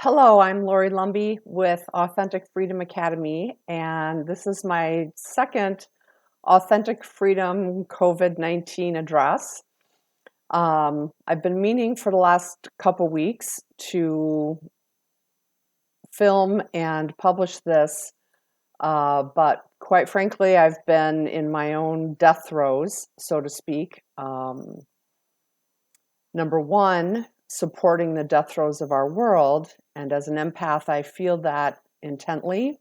Hello, I'm Lori Lumby with Authentic Freedom Academy, and this is my second Authentic Freedom COVID-19 address. I've been meaning for the last couple weeks to film and publish this, but quite frankly, I've been in my own death throes, so to speak. Number one, supporting the death throes of our world. And as an empath, I feel that intently,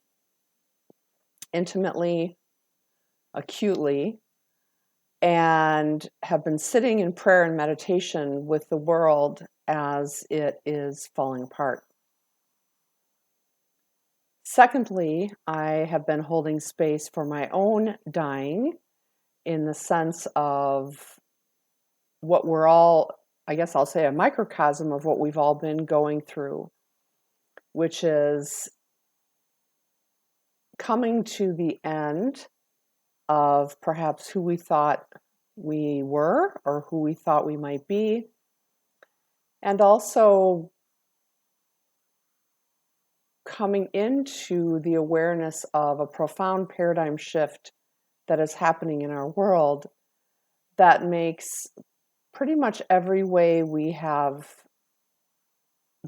intimately, acutely, and have been sitting in prayer and meditation with the world as it is falling apart. Secondly, I have been holding space for my own dying in the sense of what we're all, I guess I'll say, a microcosm of what we've all been going through, which is coming to the end of perhaps who we thought we were or who we thought we might be, and also coming into the awareness of a profound paradigm shift that is happening in our world that makes pretty much every way we have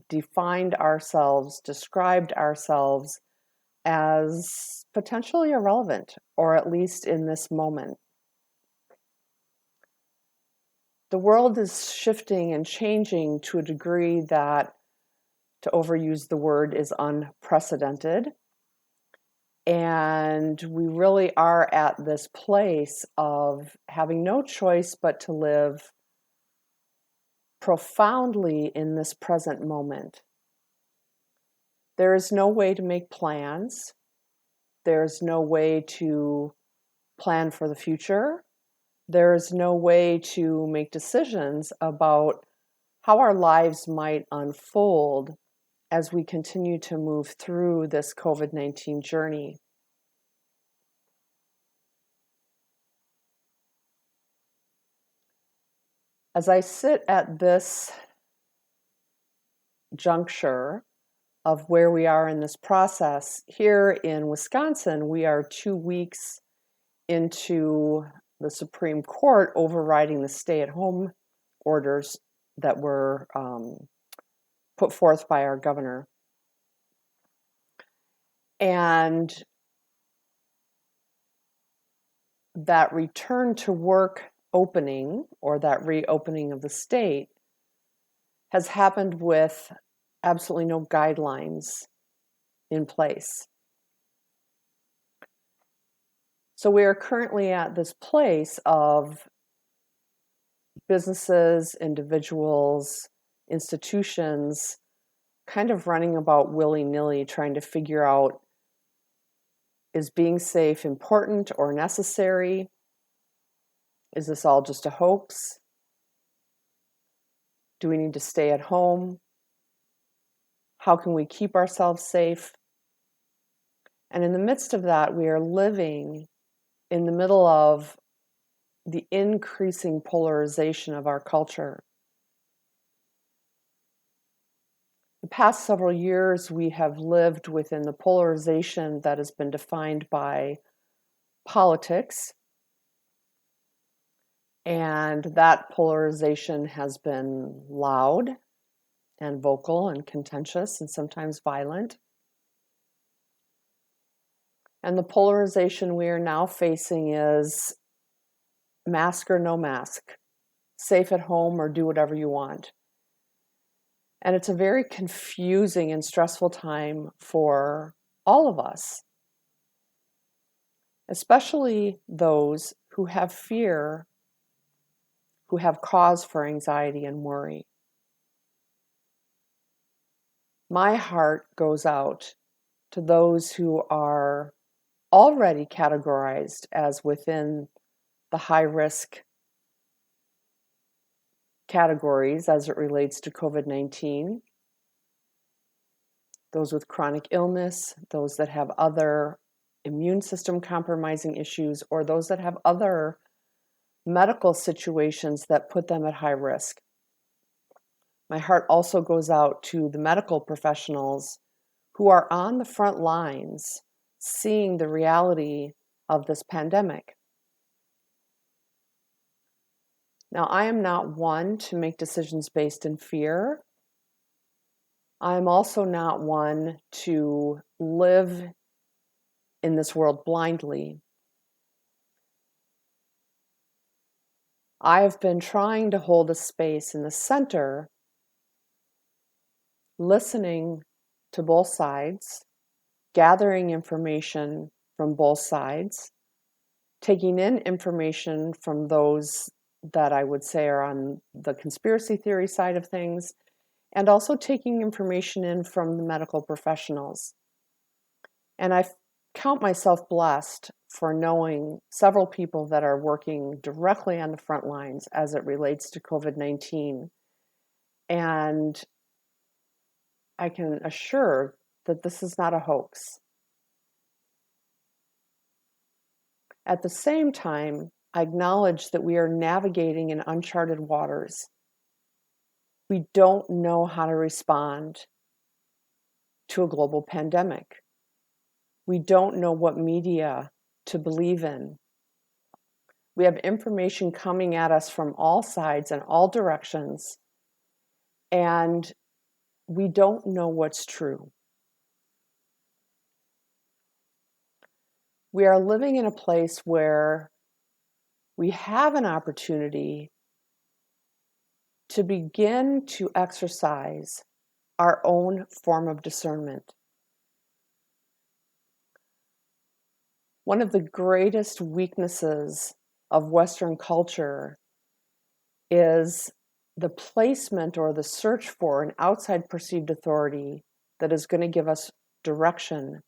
defined ourselves, described ourselves as potentially irrelevant, or at least in this moment. The world is shifting and changing to a degree that, to overuse the word, is unprecedented. And we really are at this place of having no choice but to live profoundly in this present moment. There is no way to make plans. There's no way to plan for the future. There is no way to make decisions about how our lives might unfold as we continue to move through this COVID-19 journey. As I sit at this juncture of where we are in this process, here in Wisconsin, we are 2 weeks into the Supreme Court overriding the stay-at-home orders that were put forth by our governor. And that return to work opening, or that reopening of the state, has happened with absolutely no guidelines in place. So we are currently at this place of businesses, individuals, institutions kind of running about willy-nilly, trying to figure out, is being safe important or necessary? Is this all just a hoax? Do we need to stay at home? How can we keep ourselves safe? And in the midst of that, we are living in the middle of the increasing polarization of our culture. The past several years, we have lived within the polarization that has been defined by politics. And that polarization has been loud and vocal and contentious and sometimes violent. And the polarization we are now facing is mask or no mask, safe at home or do whatever you want. And it's a very confusing and stressful time for all of us, especially those who have fear, who have cause for anxiety and worry. My heart goes out to those who are already categorized as within the high-risk categories as it relates to COVID-19. Those with chronic illness, those that have other immune system compromising issues, or those that have other medical situations that put them at high risk. My heart also goes out to the medical professionals who are on the front lines seeing the reality of this pandemic. Now, I am not one to make decisions based in fear. I'm also not one to live in this world blindly. I've been trying to hold a space in the center, listening to both sides, gathering information from both sides, taking in information from those that I would say are on the conspiracy theory side of things, and also taking information in from the medical professionals. And I count myself blessed for knowing several people that are working directly on the front lines as it relates to COVID-19. And I can assure that this is not a hoax. At the same time, I acknowledge that we are navigating in uncharted waters. We don't know how to respond to a global pandemic. We don't know what media to believe in. We have information coming at us from all sides and all directions, and we don't know what's true. We are living in a place where we have an opportunity to begin to exercise our own form of discernment. One of the greatest weaknesses of Western culture is the placement or the search for an outside perceived authority that is going to give us direction,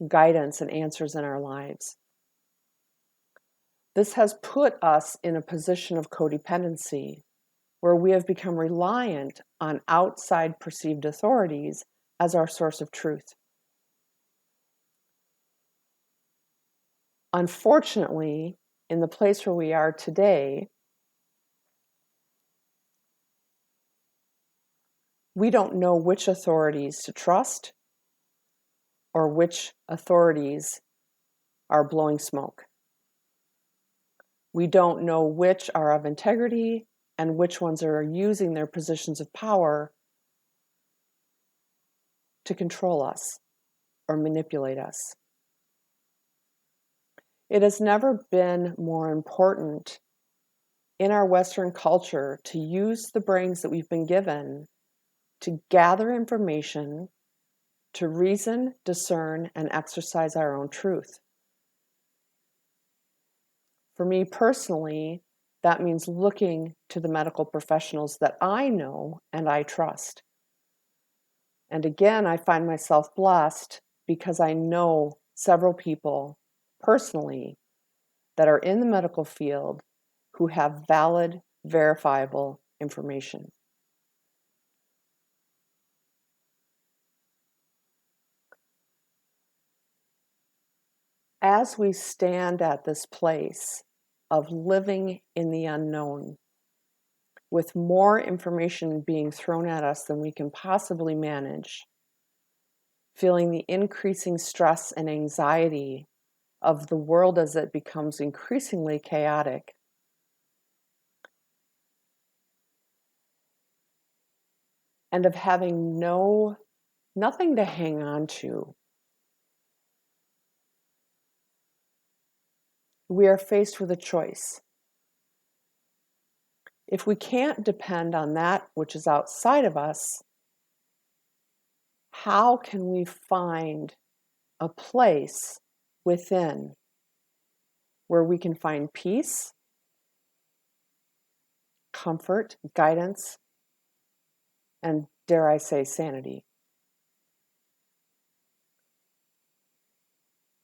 guidance, and answers in our lives. This has put us in a position of codependency where we have become reliant on outside perceived authorities as our source of truth. Unfortunately, in the place where we are today, we don't know which authorities to trust or which authorities are blowing smoke. We don't know which are of integrity and which ones are using their positions of power to control us or manipulate us. It has never been more important in our Western culture to use the brains that we've been given to gather information, to reason, discern, and exercise our own truth. For me personally, that means looking to the medical professionals that I know and I trust. And again, I find myself blessed because I know several people personally that are in the medical field who have valid, verifiable information. As we stand at this place of living in the unknown, with more information being thrown at us than we can possibly manage, feeling the increasing stress and anxiety of the world as it becomes increasingly chaotic, and of having nothing to hang on to, we are faced with a choice. If we can't depend on that which is outside of us, how can we find a place within where we can find peace, comfort, guidance, and dare I say, sanity?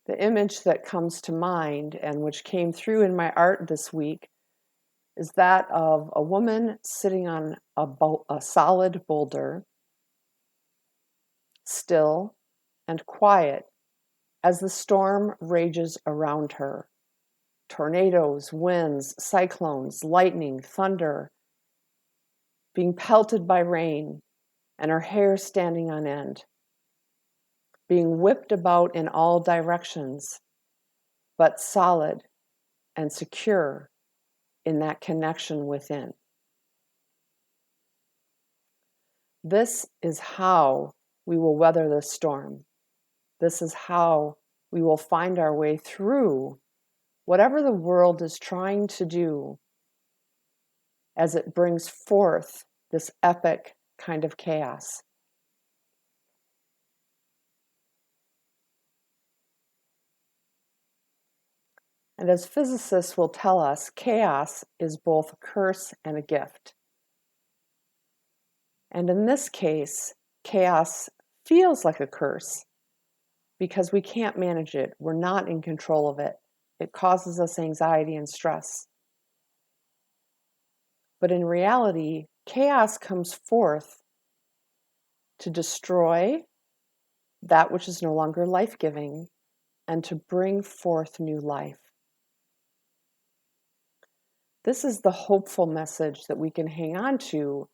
The image that comes to mind and which came through in my art this week is that of a woman sitting on a solid boulder, still and quiet as the storm rages around her. Tornadoes, winds, cyclones, lightning, thunder. being pelted by rain and her hair standing on end, being whipped about in all directions, but solid and secure in that connection within. This is how we will weather this storm. This is how we will find our way through whatever the world is trying to do as it brings forth this epic kind of chaos. And as physicists will tell us, chaos is both a curse and a gift. And in this case, chaos feels like a curse because we can't manage it. We're not in control of it. It causes us anxiety and stress. But in reality, chaos comes forth to destroy that which is no longer life-giving and to bring forth new life. This is the hopeful message that we can hang on to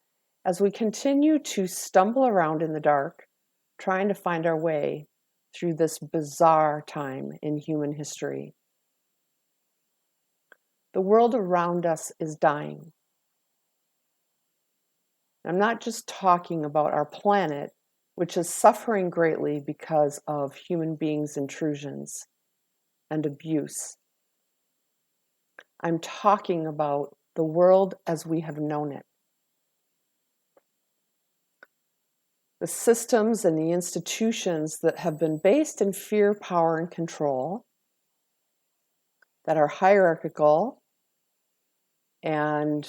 as we continue to stumble around in the dark, trying to find our way through this bizarre time in human history. The world around us is dying. I'm not just talking about our planet, which is suffering greatly because of human beings' intrusions and abuse. I'm talking about the world as we have known it. The systems and the institutions that have been based in fear, power, and control, that are hierarchical, and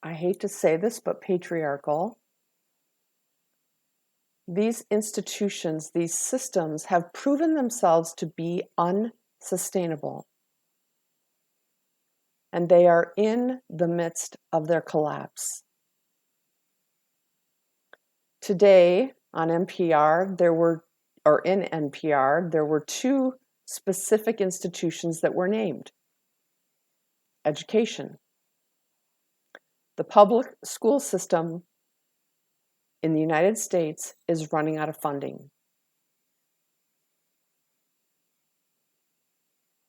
I hate to say this, but patriarchal. These institutions, these systems have proven themselves to be unsustainable. And they are in the midst of their collapse. Today on NPR, in NPR, there were two specific institutions that were named. Education. The public school system in the United States is running out of funding.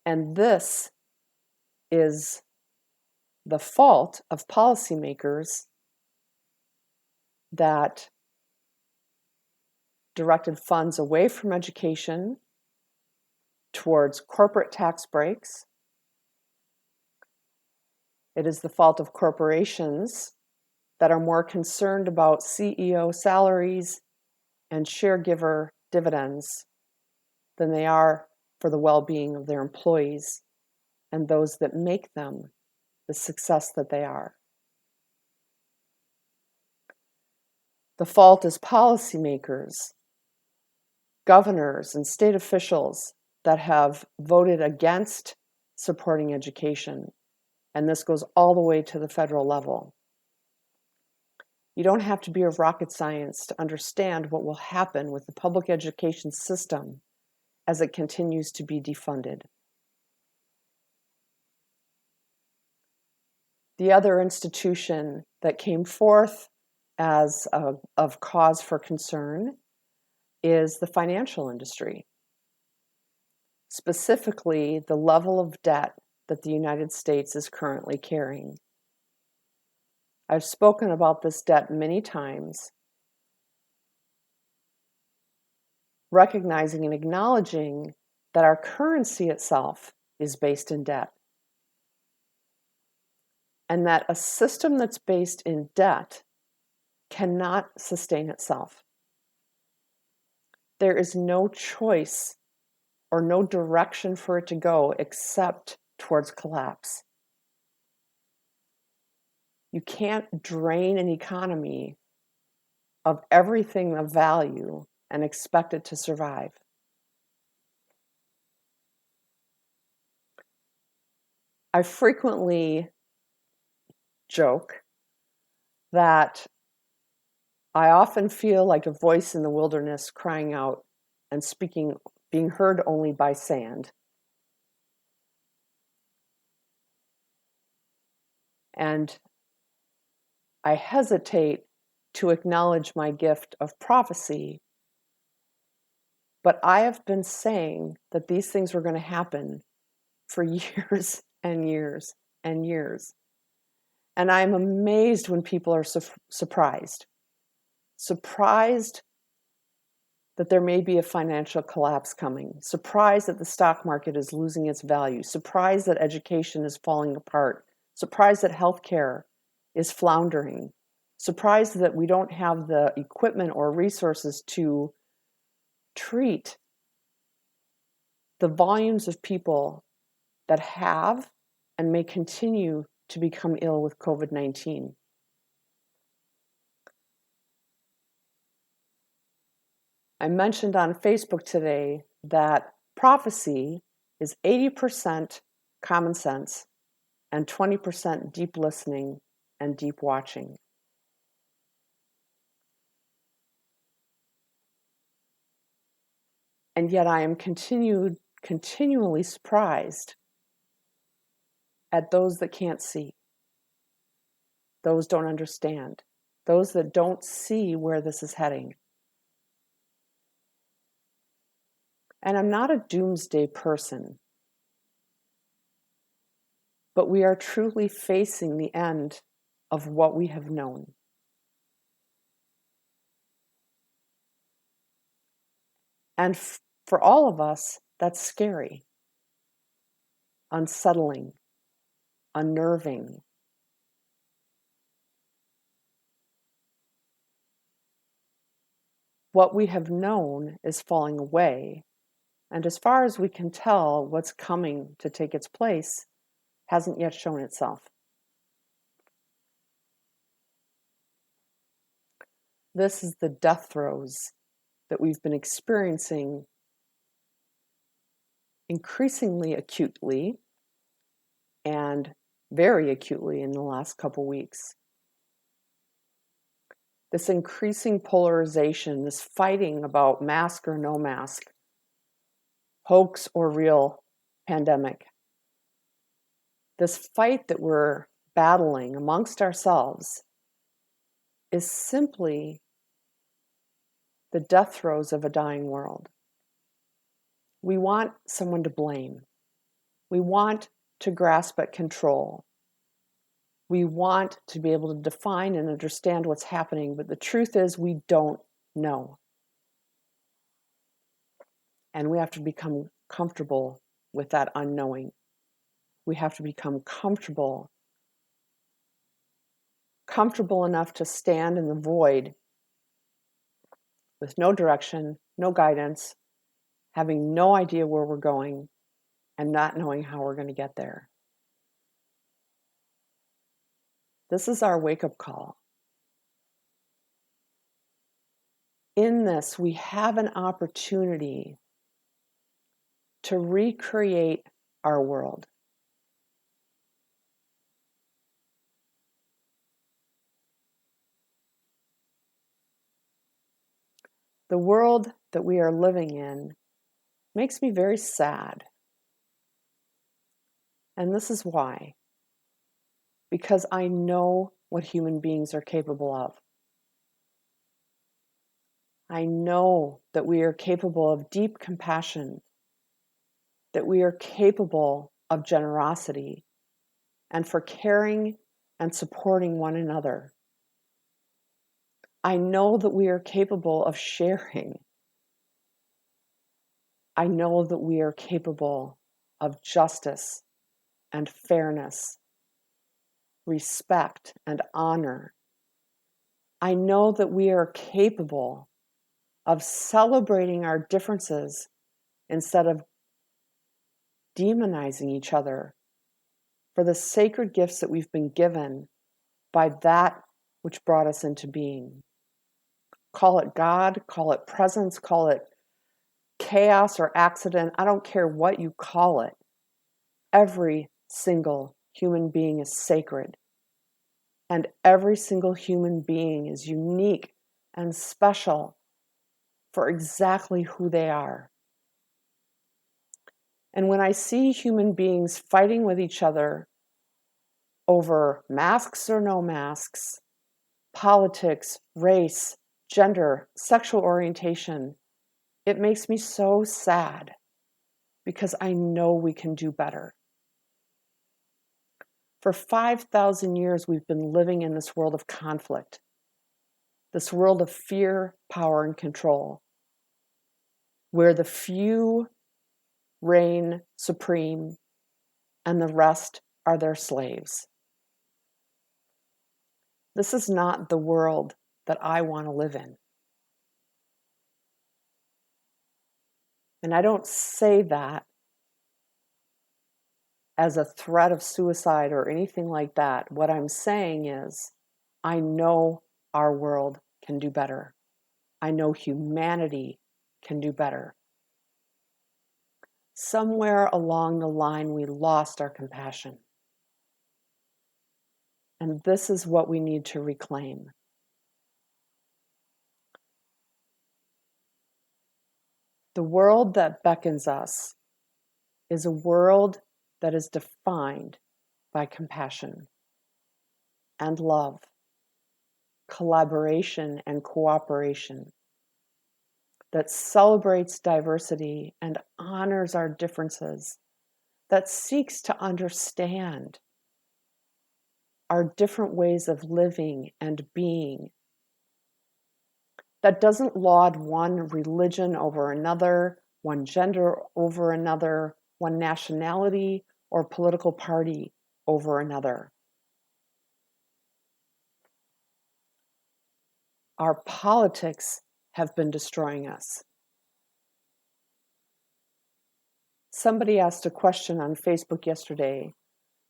And this is the fault of policymakers that directed funds away from education towards corporate tax breaks. It is the fault of corporations that are more concerned about CEO salaries and sharegiver dividends than they are for the well-being of their employees and those that make them the success that they are. The fault is policymakers, governors, and state officials that have voted against supporting education. And this goes all the way to the federal level. You don't have to be a rocket science to understand what will happen with the public education system as it continues to be defunded. The other institution that came forth as of cause for concern is the financial industry, specifically the level of debt that the United States is currently carrying. I've spoken about this debt many times, recognizing and acknowledging that our currency itself is based in debt, and that a system that's based in debt cannot sustain itself. There is no choice or no direction for it to go except towards collapse. You can't drain an economy of everything of value and expect it to survive. I frequently joke that I often feel like a voice in the wilderness crying out and speaking, being heard only by sand. And I hesitate to acknowledge my gift of prophecy, but I have been saying that these things were going to happen for years and years and years. And I'm amazed when people are surprised that there may be a financial collapse coming, surprised that the stock market is losing its value, surprised that education is falling apart, surprised that healthcare is floundering, surprised that we don't have the equipment or resources to treat the volumes of people that have and may continue to become ill with COVID-19. I mentioned on Facebook today that prophecy is 80% common sense and 20% deep listening and deep watching. And yet I am continually surprised at those that can't see, those don't understand, those that don't see where this is heading. And I'm not a doomsday person, but we are truly facing the end of what we have known. And for all of us, that's scary, unsettling, unnerving. What we have known is falling away, and as far as we can tell, what's coming to take its place hasn't yet shown itself. This is the death throes that we've been experiencing increasingly acutely and very acutely in the last couple weeks. This increasing polarization, this fighting about mask or no mask, hoax or real pandemic. This fight that we're battling amongst ourselves is simply the death throes of a dying world. We want someone to blame. We want to grasp at control. We want to be able to define and understand what's happening, but the truth is we don't know. And we have to become comfortable with that unknowing. We have to become comfortable enough to stand in the void with no direction, no guidance, having no idea where we're going, and not knowing how we're going to get there. This is our wake-up call. In this, we have an opportunity to recreate our world. The world that we are living in makes me very sad. And this is why. Because I know what human beings are capable of. I know that we are capable of deep compassion, that we are capable of generosity, and for caring and supporting one another. I know that we are capable of sharing. I know that we are capable of justice and fairness, respect and honor. I know that we are capable of celebrating our differences instead of demonizing each other for the sacred gifts that we've been given by that which brought us into being. Call it God, call it presence, call it chaos or accident. I don't care what you call it. Every single human being is sacred. And every single human being is unique and special for exactly who they are. And when I see human beings fighting with each other over masks or no masks, politics, race, gender, sexual orientation. It makes me so sad because I know we can do better. For 5,000 years, we've been living in this world of conflict, this world of fear, power, and control, where the few reign supreme and the rest are their slaves. This is not the world that I want to live in. And I don't say that as a threat of suicide or anything like that. What I'm saying is, I know our world can do better. I know humanity can do better. Somewhere along the line, we lost our compassion. And this is what we need to reclaim. The world that beckons us is a world that is defined by compassion and love, collaboration and cooperation, that celebrates diversity and honors our differences, that seeks to understand our different ways of living and being, that doesn't laud one religion over another, one gender over another, one nationality or political party over another. Our politics have been destroying us. Somebody asked a question on Facebook yesterday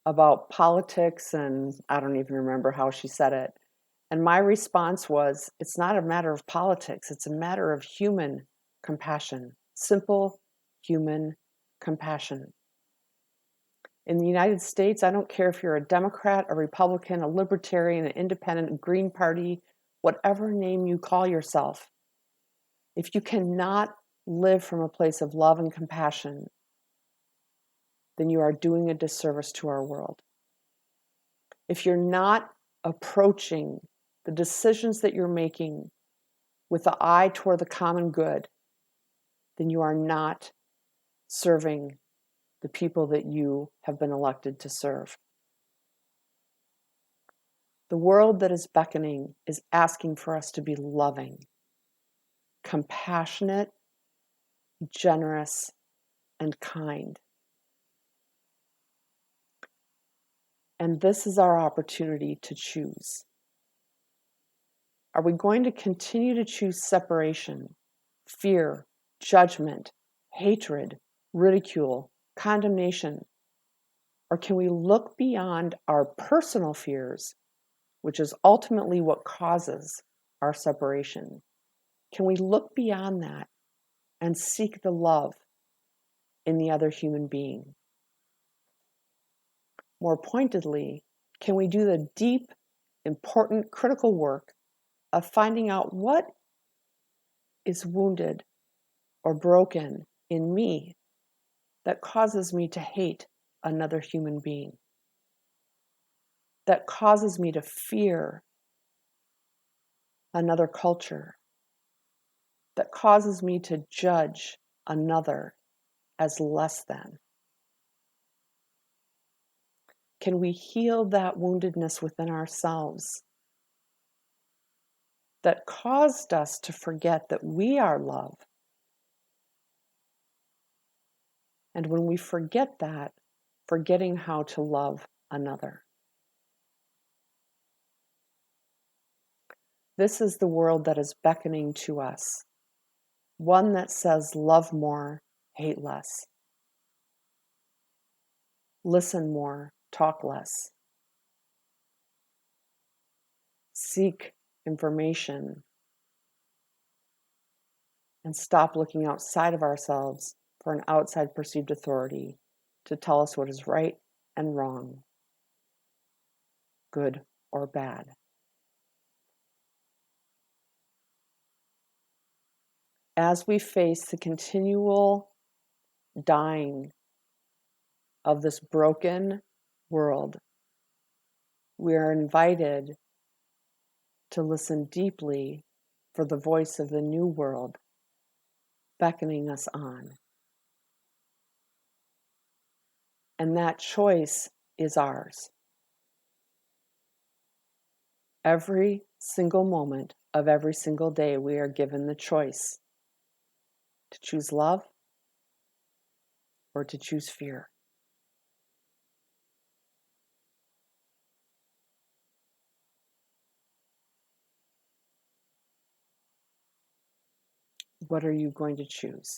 about politics, and I don't even remember how she said it. And my response was, it's not a matter of politics, it's a matter of human compassion, simple human compassion. In the United States, I don't care if you're a Democrat, a Republican, a Libertarian, an Independent, a Green Party, whatever name you call yourself. If you cannot live from a place of love and compassion, then you are doing a disservice to our world. If you're not approaching the decisions that you're making with the eye toward the common good, then you are not serving the people that you have been elected to serve. The world that is beckoning is asking for us to be loving, compassionate, generous, and kind. And this is our opportunity to choose. Are we going to continue to choose separation, fear, judgment, hatred, ridicule, condemnation? Or can we look beyond our personal fears, which is ultimately what causes our separation? Can we look beyond that and seek the love in the other human being? More pointedly, can we do the deep, important, critical work of finding out what is wounded or broken in me that causes me to hate another human being, that causes me to fear another culture, that causes me to judge another as less than? Can we heal that woundedness within ourselves that caused us to forget that we are love? And when we forget that, forgetting how to love another. This is the world that is beckoning to us. One that says, love more, hate less. Listen more, talk less. Seek information and stop looking outside of ourselves for an outside perceived authority to tell us what is right and wrong, good or bad. As we face the continual dying of this broken world, we are invited to listen deeply for the voice of the new world beckoning us on. And that choice is ours. Every single moment of every single day, we are given the choice to choose love or to choose fear. What are you going to choose?